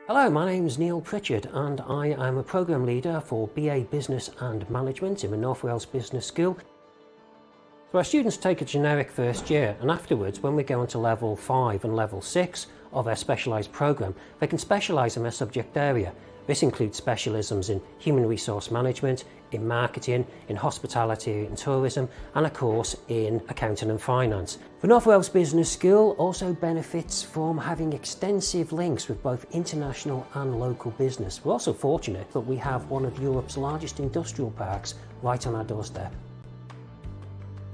Hello, my name's Neil Pritchard and I am a Programme Leader for BA Business and Management in the North Wales Business School. So our students take a generic first year, and afterwards when we go into level 5 and level 6 of their specialised programme, they can specialise in their subject area. This includes specialisms in human resource management, in marketing, in hospitality and tourism, and of course in accounting and finance. The North Wales Business School also benefits from having extensive links with both international and local business. We're also fortunate that we have one of Europe's largest industrial parks right on our doorstep.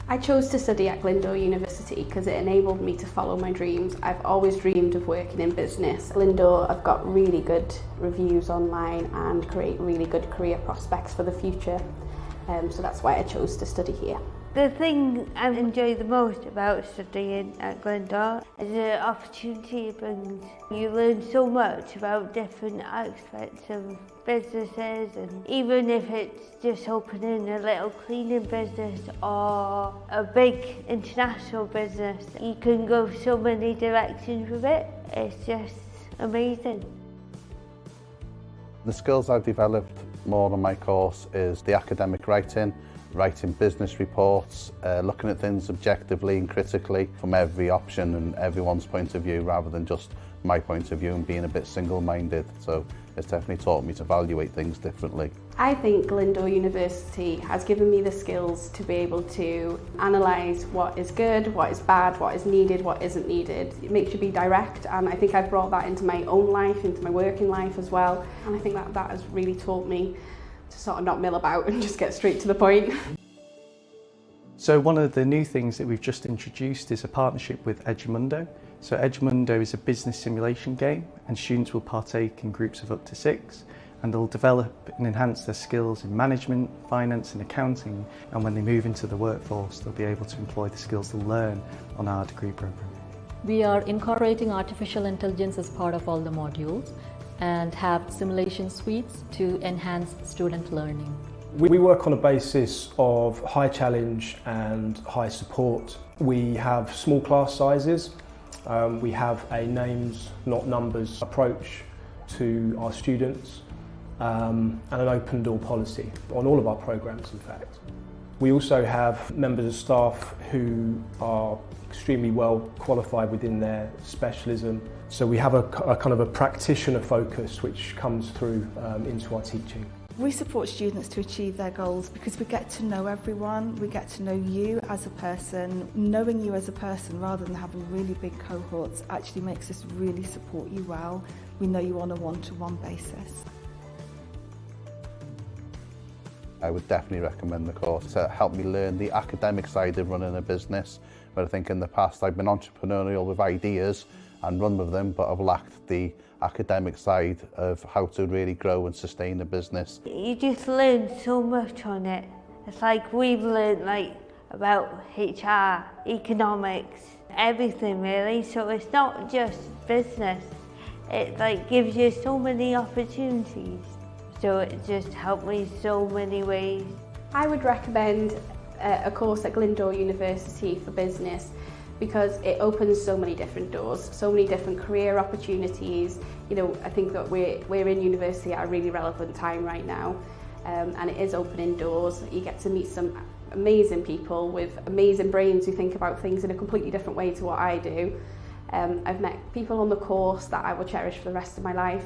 I chose to study at Glyndŵr University because it enabled me to follow my dreams. I've always dreamed of working in business. Glyndŵr have got really good reviews online and create really good career prospects for the future. So that's why I chose to study here. The thing I enjoy the most about studying at Glyndŵr is the opportunity it brings. You learn so much about different aspects of businesses, and even if it's just opening a little cleaning business or a big international business, you can go so many directions with it. It's just amazing. The skills I've developed more on my course is the academic writing business reports, looking at things objectively and critically from every option and everyone's point of view rather than just my point of view and being a bit single-minded. So it's definitely taught me to evaluate things differently. I think Glyndŵr University has given me the skills to be able to analyse what is good, what is bad, what is needed, what isn't needed. It makes you be direct, and I think I've brought that into my own life, into my working life as well. And I think that has really taught me to sort of not mill about and just get straight to the point. So one of the new things that we've just introduced is a partnership with Edumundo. So Edumundo is a business simulation game, and students will partake in groups of up to 6, and they'll develop and enhance their skills in management, finance and accounting, and when they move into the workforce they'll be able to employ the skills they'll learn on our degree programme. We are incorporating artificial intelligence as part of all the modules and have simulation suites to enhance student learning. We work on a basis of high challenge and high support. We have small class sizes. We have a names, not numbers approach to our students, and an open door policy on all of our programmes, in fact. We also have members of staff who are extremely well qualified within their specialism. So we have a kind of a practitioner focus which comes through into our teaching. We support students to achieve their goals because we get to know everyone, we get to know you as a person. Knowing you as a person rather than having really big cohorts actually makes us really support you well. We know you on a one-to-one basis. I would definitely recommend the course to help me learn the academic side of running a business, where I think in the past I've been entrepreneurial with ideas and run with them, but I've lacked the academic side of how to really grow and sustain a business. You just learn so much on it. It's like we've learned about HR, economics, everything really. So it's not just business. It gives you so many opportunities. So it just helped me so many ways. I would recommend a course at Glyndŵr University for business because it opens so many different doors, so many different career opportunities. You know, I think that we're in university at a really relevant time right now, and it is opening doors. You get to meet some amazing people with amazing brains who think about things in a completely different way to what I do. I've met people on the course that I will cherish for the rest of my life.